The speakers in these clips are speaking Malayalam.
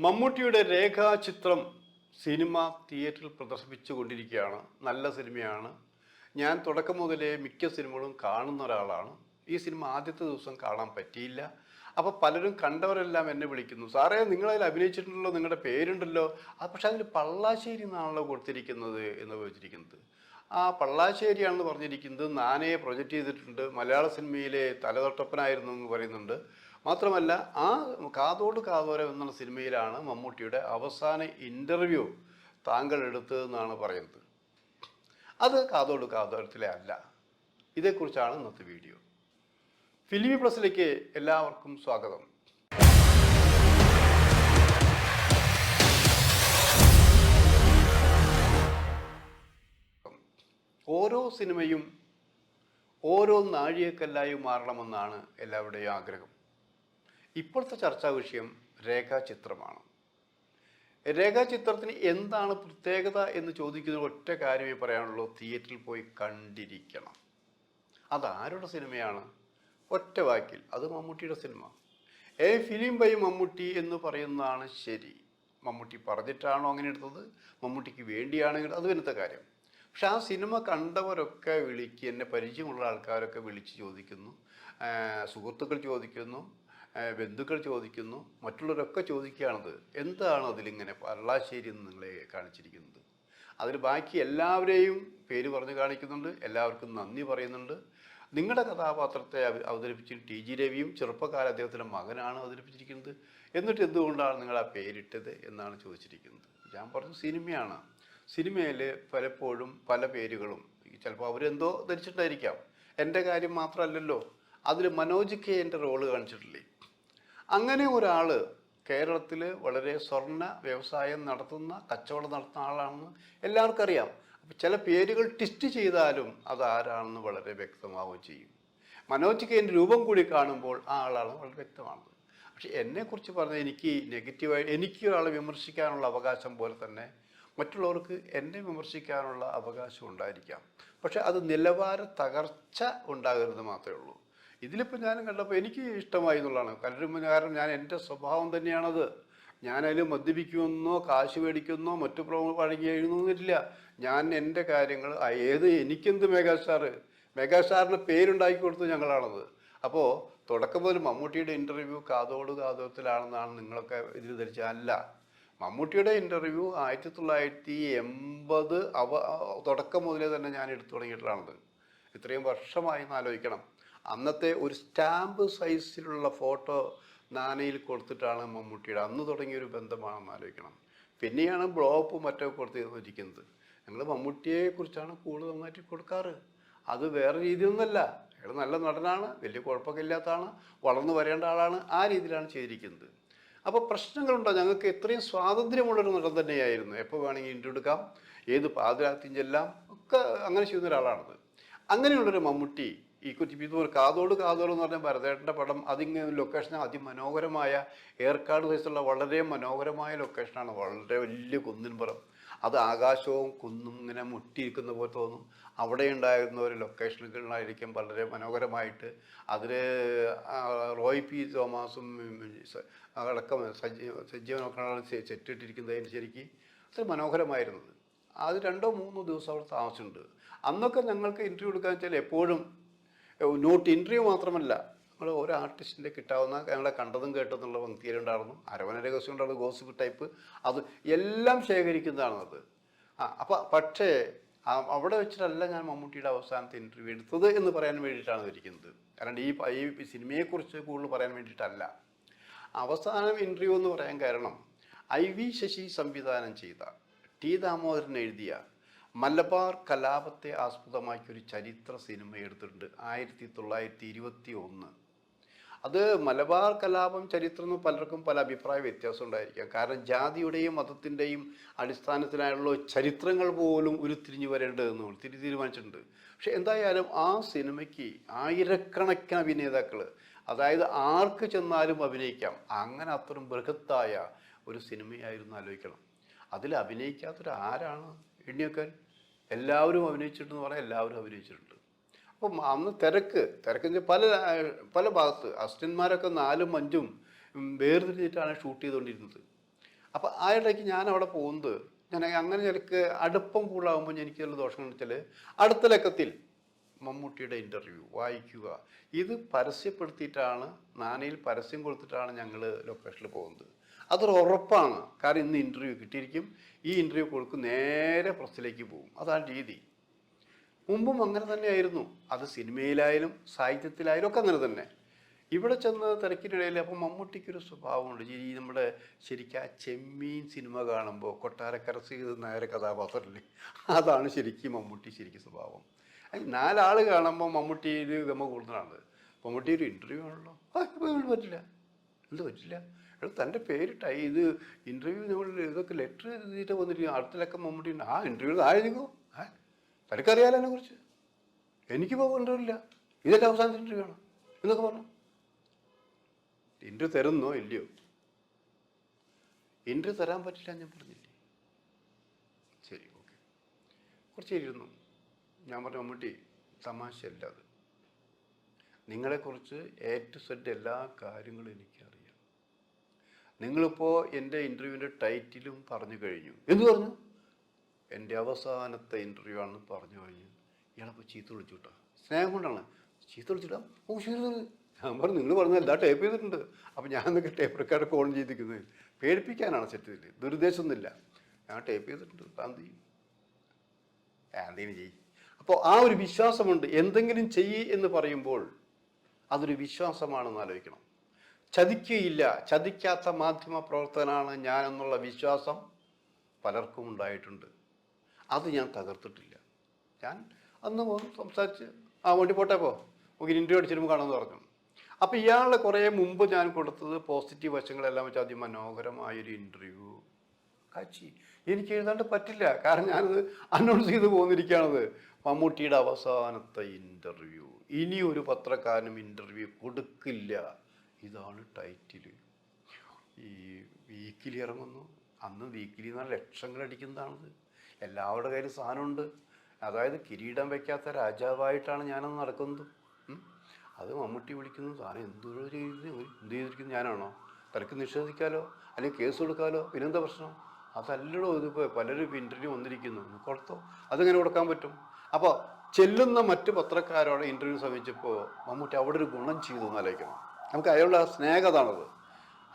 മമ്മൂട്ടിയുടെ രേഖാചിത്രം സിനിമ തിയേറ്ററിൽ പ്രദർശിപ്പിച്ചുകൊണ്ടിരിക്കുകയാണ്. നല്ല സിനിമയാണ്. ഞാൻ തുടക്കം മുതലേ മിക്ക സിനിമകളും കാണുന്ന ഒരാളാണ്. ഈ സിനിമ ആദ്യത്തെ ദിവസം കാണാൻ പറ്റിയില്ല. അപ്പോൾ പലരും കണ്ടവരെല്ലാം എന്നെ വിളിക്കുന്നു, സാറേ നിങ്ങളതിൽ അഭിനയിച്ചിട്ടുണ്ടല്ലോ, നിങ്ങളുടെ പേരുണ്ടല്ലോ, പക്ഷെ അതിൽ പള്ളാശ്ശേരി എന്നാണല്ലോ കൊടുത്തിരിക്കുന്നത് എന്ന് വെച്ചിരിക്കുന്നത്. ആ പള്ളാശ്ശേരിയാണെന്ന് പറഞ്ഞിരിക്കുന്നത് നാനയെ പ്രൊജക്റ്റ് ചെയ്തിട്ടുണ്ട്. മലയാള സിനിമയിലെ തലതൊട്ടപ്പനായിരുന്നു എന്ന് പറയുന്നുണ്ട്. മാത്രമല്ല ആ കാതോട് കാതോരം എന്നുള്ള സിനിമയിലാണ് മമ്മൂട്ടിയുടെ അവസാന ഇൻ്റർവ്യൂ താങ്കൾ എടുത്തതെന്നാണ് പറയുന്നത്. അത് കാതോട് കാതോരത്തിലെ അല്ല. ഇതേക്കുറിച്ചാണ് ഇന്നത്തെ വീഡിയോ. ഫിലിമി പ്ലസിലേക്ക് എല്ലാവർക്കും സ്വാഗതം. ഓരോ സിനിമയും ഓരോ നാഴികക്കല്ലായി മാറണമെന്നാണ് എല്ലാവരുടെയും ആഗ്രഹം. ഇപ്പോഴത്തെ ചർച്ചാ വിഷയം രേഖാചിത്രമാണ്. രേഖാചിത്രത്തിന് എന്താണ് പ്രത്യേകത എന്ന് ചോദിക്കുന്ന ഒറ്റ കാര്യമേ പറയാനുള്ളൂ, തിയേറ്ററിൽ പോയി കണ്ടിരിക്കണം. അതാരുടെ സിനിമയാണ്? ഒറ്റ വാക്കിൽ അത് മമ്മൂട്ടിയുടെ സിനിമ. ഫിലിം ബൈ മമ്മൂട്ടി എന്ന് പറയുന്നതാണ് ശരി. മമ്മൂട്ടി പറഞ്ഞിട്ടാണോ അങ്ങനെ എടുത്തത്, മമ്മൂട്ടിക്ക് വേണ്ടിയാണെങ്കിൽ അത് വരുന്ന കാര്യം. പക്ഷെ ആ സിനിമ കണ്ടവരൊക്കെ വിളിക്കുക, എന്നെ പരിചയമുള്ള ആൾക്കാരൊക്കെ വിളിച്ച് ചോദിക്കുന്നു, സുഹൃത്തുക്കൾ ചോദിക്കുന്നു, ബന്ധുക്കൾ ചോദിക്കുന്നു, മറ്റുള്ളവരൊക്കെ ചോദിക്കുകയാണത്, എന്താണ് അതിലിങ്ങനെ പള്ളാശ്ശേരി എന്ന് നിങ്ങളെ കാണിച്ചിരിക്കുന്നത്? അതിൽ ബാക്കി എല്ലാവരെയും പേര് പറഞ്ഞ് കാണിക്കുന്നുണ്ട്, എല്ലാവർക്കും നന്ദി പറയുന്നുണ്ട്. നിങ്ങളുടെ കഥാപാത്രത്തെ അവതരിപ്പിച്ച് TG രവിയും ചെറുപ്പക്കാരൻ അദ്ദേഹത്തിൻ്റെ മകനാണ് അവതരിപ്പിച്ചിരിക്കുന്നത്, എന്നിട്ട് എന്തുകൊണ്ടാണ് നിങ്ങൾ ആ പേരിട്ടത് എന്നാണ് ചോദിച്ചിരിക്കുന്നത്. ഞാൻ പറഞ്ഞു സിനിമയാണ്. സിനിമയിൽ പലപ്പോഴും പല പേരുകളും ചിലപ്പോൾ അവരെന്തോ ധരിച്ചിട്ടായിരിക്കാം. എൻ്റെ കാര്യം മാത്രമല്ലല്ലോ, അതിൽ മനോജ് കെ എൻ്റെ റോള് കാണിച്ചിട്ടില്ലേ. അങ്ങനെ ഒരാൾ കേരളത്തിൽ വളരെ സ്വർണ്ണ വ്യവസായം നടത്തുന്ന, കച്ചവടം നടത്തുന്ന ആളാണെന്ന് എല്ലാവർക്കും അറിയാം. അപ്പോൾ ചില പേരുകൾ ട്വിസ്റ്റ് ചെയ്താലും അതാരാണെന്ന് വളരെ വ്യക്തമാവുകയും ചെയ്യും. മനോജ് കെൻ്റെ രൂപം കൂടി കാണുമ്പോൾ ആ ആളാണ് വളരെ വ്യക്തമാണത്. പക്ഷെ എന്നെക്കുറിച്ച് പറഞ്ഞാൽ എനിക്ക് നെഗറ്റീവായി എനിക്ക് ഒരാളെ വിമർശിക്കാനുള്ള അവകാശം പോലെ തന്നെ മറ്റുള്ളവർക്ക് എന്നെ വിമർശിക്കാനുള്ള അവകാശം ഉണ്ടായിരിക്കാം. പക്ഷെ അത് നിലവാര തകർച്ച ഉണ്ടാകരുത് മാത്രമേ ഉള്ളൂ. ഇതിലിപ്പോൾ ഞാൻ കണ്ടപ്പോൾ എനിക്ക് ഇഷ്ടമായി എന്നുള്ളതാണ്. കാരണം ഞാൻ എൻ്റെ സ്വഭാവം തന്നെയാണത്. ഞാനതിൽ മദ്യപിക്കുമെന്നോ കാശ് മേടിക്കുന്നോ മറ്റു പഴകി എഴുതുന്നില്ല. ഞാൻ എൻ്റെ കാര്യങ്ങൾ എനിക്കെന്ത് മെഗാസ്റ്റാറിന് പേരുണ്ടാക്കി കൊടുത്തത് ഞങ്ങളാണത്. അപ്പോൾ തുടക്കം മുതൽ മമ്മൂട്ടിയുടെ ഇൻ്റർവ്യൂ കാതോട് കാതോരത്തിലാണെന്നാണ് നിങ്ങളൊക്കെ ഇതിൽ ധരിച്ചത്. അല്ല, മമ്മൂട്ടിയുടെ ഇൻ്റർവ്യൂ 1980 തുടക്കം മുതലേ തന്നെ ഞാൻ എടുത്തു തുടങ്ങിയിട്ടുള്ളതാണത്. ഇത്രയും വർഷമായി എന്ന് ആലോചിക്കണം. അന്നത്തെ ഒരു സ്റ്റാമ്പ് സൈസിലുള്ള ഫോട്ടോ നാനയിൽ കൊടുത്തിട്ടാണ് മമ്മൂട്ടിയുടെ അന്ന് തുടങ്ങിയൊരു ബന്ധമാണെന്ന് ആലോചിക്കണം. പിന്നെയാണ് ബ്ലോപ്പ് മറ്റോ കൊടുത്തിരിക്കുന്നത്. ഞങ്ങൾ മമ്മൂട്ടിയെക്കുറിച്ചാണ് കൂടുതൽ നന്നായിട്ട് കൊടുക്കാറ്. അത് വേറെ രീതിയൊന്നുമല്ല. അയാൾ നല്ല നടനാണ്, വലിയ കുഴപ്പമൊക്കെ ഇല്ലാത്തതാണ്, വളർന്നു വരേണ്ട ആളാണ്. ആ രീതിയിലാണ് ചെയ്തിരിക്കുന്നത്. അപ്പോൾ പ്രശ്നങ്ങളുണ്ടോ? ഞങ്ങൾക്ക് ഇത്രയും സ്വാതന്ത്ര്യമുള്ളൊരു നടൻ തന്നെയായിരുന്നു. എപ്പോൾ വേണമെങ്കിൽ ഇൻ്റർവ്യൂ എടുക്കാം, ഏത് പാതിരാത്രിയും ചെല്ലാം, ഒക്കെ അങ്ങനെ ചെയ്യുന്ന ഒരാളാണത്. അങ്ങനെയുള്ളൊരു മമ്മൂട്ടി ഈ ഇതുപോലെ കാതോട് കാതോട് എന്ന് പറഞ്ഞാൽ ഭരതേട്ടൻ്റെ പടം, അതിങ്ങനെ ലൊക്കേഷൻ അതിമനോഹരമായ ഏർക്കാട് സൈസുള്ള വളരെ മനോഹരമായ ലൊക്കേഷനാണ്. വളരെ വലിയ കുന്നിൻപുറം, അത് ആകാശവും കുന്നും ഇങ്ങനെ മുട്ടിയിരിക്കുന്ന പോലെ തോന്നും. അവിടെ ഉണ്ടായിരുന്ന ഒരു ലൊക്കേഷനുകളായിരിക്കും വളരെ മനോഹരമായിട്ട്. അതിൽ റോയ് P. തോമസും അടക്കം സജീവനൊക്കെയാണ് സെറ്റിട്ടിരിക്കുന്നത്. ശരിക്കും അത്ര മനോഹരമായിരുന്നത്. അത് 2-3 ദിവസം അവിടെ താമസിച്ചിട്ടുണ്ട്. അന്നൊക്കെ ഞങ്ങൾക്ക് ഇൻ്റർവ്യൂ എടുക്കാൻ വെച്ചാൽ എപ്പോഴും നോട്ട് ഇൻ്റർവ്യൂ മാത്രമല്ല, നമ്മൾ ഓരോ ആർട്ടിസ്റ്റിൻ്റെ കിട്ടാവുന്ന ഞങ്ങളെ കണ്ടതും കേട്ടതെന്നുള്ള പങ്ക്തിയിലുണ്ടായിരുന്നു. അരവണ രഹസ്യം ഉണ്ടായിരുന്നു, ഗോസിപ്പ് ടൈപ്പ്, അത് എല്ലാം ശേഖരിക്കുന്നതാണത്. പക്ഷേ അവിടെ വെച്ചിട്ടല്ല ഞാൻ മമ്മൂട്ടിയുടെ അവസാനത്തെ ഇൻ്റർവ്യൂ എടുത്തത് എന്ന് പറയാൻ വേണ്ടിയിട്ടാണ് ഇരിക്കുന്നത്. കാരണം ഈ സിനിമയെക്കുറിച്ച് കൂടുതൽ പറയാൻ വേണ്ടിയിട്ടല്ല. അവസാനം ഇൻ്റർവ്യൂ എന്ന് പറയാൻ കാരണം IV ശശി സംവിധാനം ചെയ്ത, T. ദാമോദരൻ എഴുതിയ മലബാർ കലാപത്തെ ആസ്പദമാക്കിയൊരു ചരിത്ര സിനിമ എടുത്തിട്ടുണ്ട് 1921. അത് മലബാർ കലാപം ചരിത്രം എന്ന് പലർക്കും പല അഭിപ്രായ വ്യത്യാസം ഉണ്ടായിരിക്കാം. കാരണം ജാതിയുടെയും മതത്തിൻ്റെയും അടിസ്ഥാനത്തിനായുള്ള ചരിത്രങ്ങൾ പോലും ഉരുത്തിരിഞ്ഞു വരേണ്ടതെന്ന് തീരുമാനിച്ചിട്ടുണ്ട്. പക്ഷെ എന്തായാലും ആ സിനിമയ്ക്ക് ആയിരക്കണക്കിന് അഭിനേതാക്കൾ, അതായത് ആർക്ക് ചെന്നാലും അഭിനയിക്കാം, അങ്ങനെ അത്രയും ബൃഹത്തായ ഒരു സിനിമയായിരുന്നു. ആലോചിക്കണം, അതിൽ അഭിനയിക്കാത്തൊരാരാണ് എണ്ണിയൊക്കെ? എല്ലാവരും അഭിനയിച്ചിട്ടെന്ന് പറഞ്ഞാൽ എല്ലാവരും അഭിനയിച്ചിട്ടുണ്ട്. അപ്പം അന്ന് തിരക്ക് പല ഭാഗത്ത് അസിസ്റ്റന്മാരൊക്കെ 4-5 വേർതിരിഞ്ഞിട്ടാണ് ഷൂട്ട് ചെയ്തുകൊണ്ടിരുന്നത്. അപ്പോൾ ആ ഇടയ്ക്ക് ഞാൻ അവിടെ പോകുന്നത്, ഞാൻ അങ്ങനെ എനിക്ക് അടുപ്പം കൂടുതലാകുമ്പോൾ എനിക്ക് ചില ദോഷങ്ങൾ വെച്ചാൽ അടുത്ത ലക്കത്തിൽ മമ്മൂട്ടിയുടെ ഇൻ്റർവ്യൂ വായിക്കുക. ഇത് പരസ്യപ്പെടുത്തിയിട്ടാണ്, നാനയിൽ പരസ്യം കൊടുത്തിട്ടാണ് ഞങ്ങൾ ലൊക്കേഷനിൽ പോകുന്നത്. അതൊരു ഉറപ്പാണ്. കാരണം ഇന്ന് ഇൻ്റർവ്യൂ കിട്ടിയിരിക്കും, ഈ ഇൻ്റർവ്യൂ കൊടുക്കും, നേരെ പ്രസ്സിലേക്ക് പോകും. അതാണ് രീതി. മുമ്പും അങ്ങനെ തന്നെയായിരുന്നു. അത് സിനിമയിലായാലും സാഹിത്യത്തിലായാലും ഒക്കെ അങ്ങനെ തന്നെ. ഇവിടെ ചെന്ന് തിരക്കിനിടയിൽ അപ്പം മമ്മൂട്ടിക്കൊരു സ്വഭാവമുണ്ട്. ഈ നമ്മുടെ ശരിക്കും ആ ചെമ്മീൻ സിനിമ കാണുമ്പോൾ കൊട്ടാരക്കര സീത നായർ കഥാപാത്രമില്ലേ, അതാണ് ശരിക്കും മമ്മൂട്ടി ശരിക്കും സ്വഭാവം. നാലാൾ കാണുമ്പോൾ മമ്മൂട്ടി ഒരു ഗമ കൂടുതലാണ്. മമ്മൂട്ടി ഒരു ഇൻ്റർവ്യൂ ആണല്ലോ, പറ്റില്ല, എന്ത് പറ്റില്ല, തൻ്റെ പേരിട്ടായി ഇത് ഇൻ്റർവ്യൂ നമ്മൾ ഇതൊക്കെ ലെറ്റർ എഴുതിയിട്ട് വന്നിരിക്കും, അടുത്തിലൊക്കെ മമ്മൂട്ടി ഉണ്ട്. ആ ഇൻ്റർവ്യൂ ആയിരിക്കും, തനിക്കറിയാലോ അതിനെ കുറിച്ച്, എനിക്കിപ്പോൾ ഇൻ്റർവ്യൂ ഇല്ല, ഇതെല്ലാം അവസാനത്തെ ഇൻ്റർവ്യൂ ആണ് എന്നൊക്കെ പറഞ്ഞു. ഇൻ്റർവ്യൂ തരുന്നോ ഇല്ലയോ? ഇൻ്റർവ്യൂ തരാൻ പറ്റില്ല ഞാൻ പറഞ്ഞില്ലേ. ശരി, ഓക്കെ. കുറച്ച് ഇരുന്നു. ഞാൻ പറഞ്ഞു, മമ്മൂട്ടി തമാശയല്ല അത്, നിങ്ങളെക്കുറിച്ച് A to Z എല്ലാ കാര്യങ്ങളും എനിക്കറിയാം. നിങ്ങളിപ്പോൾ എൻ്റെ ഇൻ്റർവ്യൂവിൻ്റെ ടൈറ്റിലും പറഞ്ഞു കഴിഞ്ഞു. എന്ത് പറഞ്ഞു? എൻ്റെ അവസാനത്തെ ഇൻ്റർവ്യൂ ആണെന്ന് പറഞ്ഞു കഴിഞ്ഞു. ഇയാളപ്പോൾ ചീത്ത വിളിച്ചു കേട്ടോ, സ്നേഹം കൊണ്ടാണ്. ചീത്ത വിളിച്ചിട്ടാ, ഓ ശരി. ഞാൻ പറഞ്ഞു, നിങ്ങൾ പറഞ്ഞ എല്ലാം ടൈപ്പ് ചെയ്തിട്ടുണ്ട്. അപ്പോൾ ഞാൻ എന്നൊക്കെ ടേപ്പ് റെക്കോർഡൊക്കെ ഓൺ ചെയ്തിരിക്കുന്നത് പേടിപ്പിക്കാനാണ് സത്യത്തിൽ, ദുരുദ്ദേശമൊന്നുമില്ല. ഞാൻ ടൈപ്പ് ചെയ്തിട്ടുണ്ട്, എന്തെങ്കിലും ചെയ്യും. അപ്പോൾ ആ ഒരു വിശ്വാസമുണ്ട്. എന്തെങ്കിലും ചെയ്യ് എന്ന് പറയുമ്പോൾ അതൊരു വിശ്വാസമാണെന്ന് ആലോചിക്കണം. ചതിക്കുകയില്ല, ചതിക്കാത്ത മാധ്യമ പ്രവർത്തകനാണ് ഞാനെന്നുള്ള വിശ്വാസം പലർക്കും ഉണ്ടായിട്ടുണ്ട്. അത് ഞാൻ തകർത്തിട്ടില്ല. ഞാൻ അന്ന് സംസാരിച്ച് വേണ്ടി പോട്ടെ, നമുക്ക് ഇൻ്റർവ്യൂ അടിച്ചിരുമ്പോൾ കാണുമെന്ന് പറഞ്ഞു. അപ്പോൾ ഇയാളുടെ കുറേ മുമ്പ് ഞാൻ കൊടുത്തത് പോസിറ്റീവ് വശങ്ങളെല്ലാം വെച്ച് അതിമനോഹരമായൊരു ഇൻ്റർവ്യൂ കാച്ചി. എനിക്ക് എഴുതാണ്ട് പറ്റില്ല, കാരണം ഞാനത് അനൗൺസ് ചെയ്ത് പോന്നിരിക്കുകയാണത്. മമ്മൂട്ടിയുടെ അവസാനത്തെ ഇൻ്റർവ്യൂ, ഇനി ഒരു പത്രക്കാരനും ഇൻ്റർവ്യൂ കൊടുക്കില്ല, ഇതാണ് ടൈറ്റിൽ. ഈ വീക്കിലി ഇറങ്ങുന്നു. അന്ന് വീക്കിലി എന്ന് പറഞ്ഞാൽ ലക്ഷങ്ങൾ അടിക്കുന്നതാണത്. എല്ലാവരുടെ കയ്യിൽ സാധനമുണ്ട്. അതായത് കിരീടം വയ്ക്കാത്ത രാജാവായിട്ടാണ് ഞാനന്ന് നടക്കുന്നത്. അത് മമ്മൂട്ടി വിളിക്കുന്നു, സാധനം എന്ത് ചെയ്തിരിക്കുന്നു ഞാനാണോ? തനിക്ക് നിഷേധിക്കാലോ, അല്ലെങ്കിൽ കേസ് കൊടുക്കാലോ, പിന്നെന്താ പ്രശ്നം? അതല്ലടോ, ഇതിപ്പോൾ പലരും ഇൻ്റർവ്യൂ വന്നിരിക്കുന്നു, കൊടുത്തോ. അതെങ്ങനെ കൊടുക്കാൻ പറ്റും? അപ്പോൾ ചെല്ലുന്ന മറ്റ് പത്രക്കാരോട് ഇൻ്റർവ്യൂ സമീപിച്ചപ്പോൾ മമ്മൂട്ടി അവിടെ ഒരു ഗുണം ചെയ്തു എന്നാലോചിക്കണം. നമുക്ക് അയാളുടെ ആ സ്നേഹതാണത്.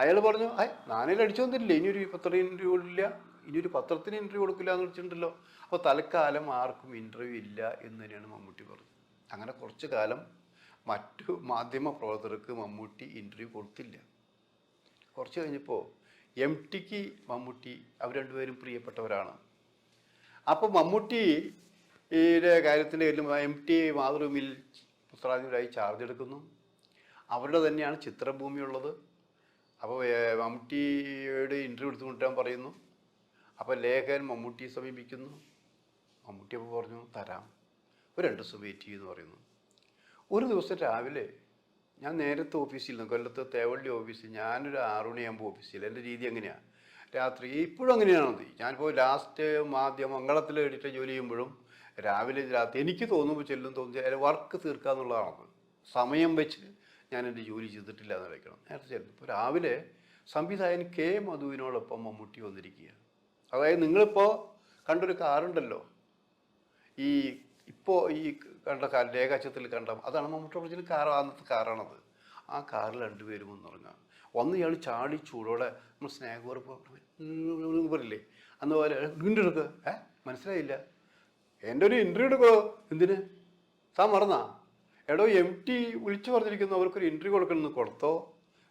അയാൾ പറഞ്ഞു, നാനേൽ അടിച്ചു വന്നില്ലേ, ഇനിയൊരു പത്ര ഇൻ്റർവ്യൂ ഇല്ല, ഇനിയൊരു പത്രത്തിന് ഇൻ്റർവ്യൂ കൊടുക്കില്ല എന്ന് വെച്ചിട്ടുണ്ടല്ലോ. അപ്പോൾ തൽക്കാലം ആർക്കും ഇൻ്റർവ്യൂ ഇല്ല എന്ന് തന്നെയാണ് മമ്മൂട്ടി പറഞ്ഞത്. അങ്ങനെ കുറച്ച് കാലം മറ്റു മാധ്യമ പ്രവർത്തകർക്ക് മമ്മൂട്ടി ഇൻ്റർവ്യൂ കൊടുത്തില്ല. കുറച്ച് കഴിഞ്ഞപ്പോൾ MTക്ക് മമ്മൂട്ടി, അവർ രണ്ടുപേരും പ്രിയപ്പെട്ടവരാണ്. അപ്പോൾ മമ്മൂട്ടിയുടെ കാര്യത്തിൻ്റെ എല്ലാം MT മാതൃഭൂമിയിൽ പുസ്തകാധിപരായി ചാർജ് എടുക്കുന്നു. അവരുടെ തന്നെയാണ് ചിത്രഭൂമി ഉള്ളത്. അപ്പോൾ മമ്മൂട്ടിയുടെ ഇൻ്റർവ്യൂ എടുത്തുകൊണ്ടിരാൻ പറയുന്നു. അപ്പോൾ ലേഖകൻ മമ്മൂട്ടിയെ സമീപിക്കുന്നു. മമ്മൂട്ടി അപ്പോൾ പറഞ്ഞു, തരാം, ഒരു 2 ദിവസം വെയിറ്റ് ചെയ്യുമെന്ന് പറയുന്നു. ഒരു ദിവസം രാവിലെ ഞാൻ നേരത്തെ ഓഫീസിൽ നിന്ന്, കൊല്ലത്ത് തേവള്ളി ഓഫീസിൽ, ഞാനൊരു 6 മണിയാകുമ്പോൾ ഓഫീസിൽ. എൻ്റെ രീതി എങ്ങനെയാണ്, രാത്രി ഇപ്പോഴും അങ്ങനെയാണത്. ഞാനിപ്പോൾ ലാസ്റ്റ് മംഗളത്തിൽ എഡിറ്റ് ജോലി ചെയ്യുമ്പോഴും രാവിലെ രാത്രി എനിക്ക് തോന്നുമ്പോൾ ചെല്ലും, തോന്നി വർക്ക് തീർക്കുക എന്നുള്ളതാണത്. സമയം വെച്ച് ഞാൻ എൻ്റെ ജോലി ചെയ്തിട്ടില്ല എന്ന് വയ്ക്കണം. നേരത്തെ ചെല്ലും. ഇപ്പോൾ രാവിലെ സംവിധായകൻ K മധുവിനോടൊപ്പം മമ്മൂട്ടി വന്നിരിക്കുക. അതായത് നിങ്ങളിപ്പോൾ കണ്ടൊരു കാറുണ്ടല്ലോ, ഇപ്പോൾ ഈ കണ്ട രേഖാചിത്രത്തിൽ കണ്ട, അതാണ് മമ്മൂട്ടി ഒറിജിനൽ കാർ. അന്നത്തെ കാറാണത്. ആ കാറിൽ 2 പേരും എന്ന് പറഞ്ഞാൽ വന്ന് ഇയാൾ ചാടി ചൂടോടെ നമ്മൾ സ്നേഹപൂർവ്വം പറയില്ലേ, അന്ന് പോലെ ഇൻ്റർവ്യൂ എടുക്കുക. മനസ്സിലായില്ല, എൻ്റെ ഒരു ഇൻ്റർവ്യൂ എടുക്കോ, എന്തിന്, താൻ മറന്നാ? എടോ, MT വിളിച്ചു പറഞ്ഞിരിക്കുന്നു അവർക്കൊരു ഇൻ്റർവ്യൂ കൊടുക്കണമെന്ന്, കൊടുത്തോ.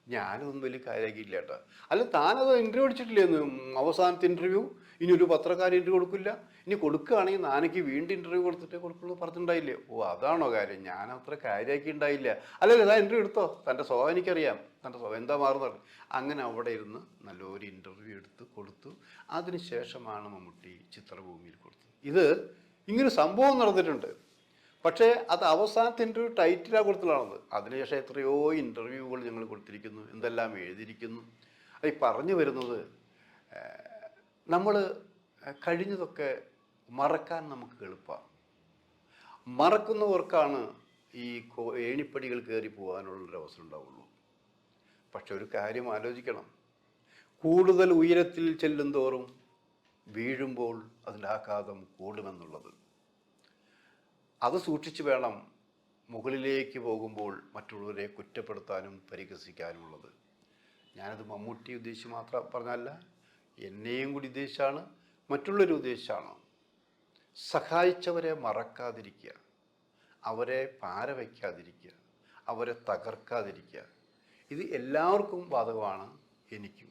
ഞാനതൊന്നും വലിയ കാര്യമാക്കിയില്ല കേട്ടോ. അല്ല, താനത് ഇൻ്റർവ്യൂ അടിച്ചിട്ടില്ലേന്ന്, അവസാനത്തെ ഇൻ്റർവ്യൂ, ഇനി ഒരു പത്രക്കാരൻ ഇൻ്റർവ്യൂ കൊടുക്കില്ല, ഇനി കൊടുക്കുകയാണെങ്കിൽ നാനയ്ക്ക് വീണ്ടും ഇൻ്റർവ്യൂ കൊടുത്തിട്ടേ കൊടുക്കുള്ളൂ പറഞ്ഞിട്ടുണ്ടായില്ലേ? ഓ, അതാണോ കാര്യം? ഞാൻ അത്ര കാര്യമാക്കി ഉണ്ടായില്ല. അല്ലല്ലേ, താൻ ഇൻ്റർവ്യൂ എടുത്തോ, തൻ്റെ സ്വഭാവം എനിക്കറിയാം, തൻ്റെ സ്വഭാവം എന്താ മാറുന്നത്. അങ്ങനെ അവിടെ ഇരുന്ന് നല്ലൊരു ഇൻ്റർവ്യൂ എടുത്ത് കൊടുത്തു. അതിനുശേഷമാണ് മമ്മൂട്ടി ചിത്രഭൂമിയിൽ കൊടുത്തത്. ഇത് ഇങ്ങനെ സംഭവം നടന്നിട്ടുണ്ട്. പക്ഷേ അത് അവസാനത്തെ ഇൻ്റർവ്യൂ ടൈറ്റിലാണ് കൊടുത്തതാണത്. അതിനുശേഷം എത്രയോ ഇൻ്റർവ്യൂകൾ ഞങ്ങൾ കൊടുത്തിരിക്കുന്നു, എന്തെല്ലാം എഴുതിയിരിക്കുന്നു. ഈ പറഞ്ഞു വരുന്നത്, നമ്മൾ കഴിഞ്ഞതൊക്കെ മറക്കാൻ നമുക്ക് എളുപ്പമാണ്. മറക്കുന്നവർക്കാണ് ഈ ഏണിപ്പടികൾ കയറി പോകാനുള്ളൊരവസരം ഉണ്ടാവുള്ളൂ. പക്ഷെ ഒരു കാര്യം ആലോചിക്കണം, കൂടുതൽ ഉയരത്തിൽ ചെല്ലും തോറും വീഴുമ്പോൾ അതിൻ്റെ ആഘാതം കൂടുമെന്നുള്ളത്. അത് സൂക്ഷിച്ചു വേണം മുകളിലേക്ക് പോകുമ്പോൾ മറ്റുള്ളവരെ കുറ്റപ്പെടുത്താനും പരിഹസിക്കാനുമുള്ളത്. ഞാനത് മമ്മൂട്ടി ഉദ്ദേശിച്ച് മാത്രം പറഞ്ഞല്ല, എന്നെയും കൂടി ഉദ്ദേശിച്ചാണ്, മറ്റുള്ളവരെ ഉദ്ദേശിച്ചാണ്. സഹായിച്ചവരെ മറക്കാതിരിക്കുക, അവരെ പാര വയ്ക്കാതിരിക്കുക, അവരെ തകർക്കാതിരിക്കുക. ഇത് എല്ലാവർക്കും ബാധകമാണ്, എനിക്കും.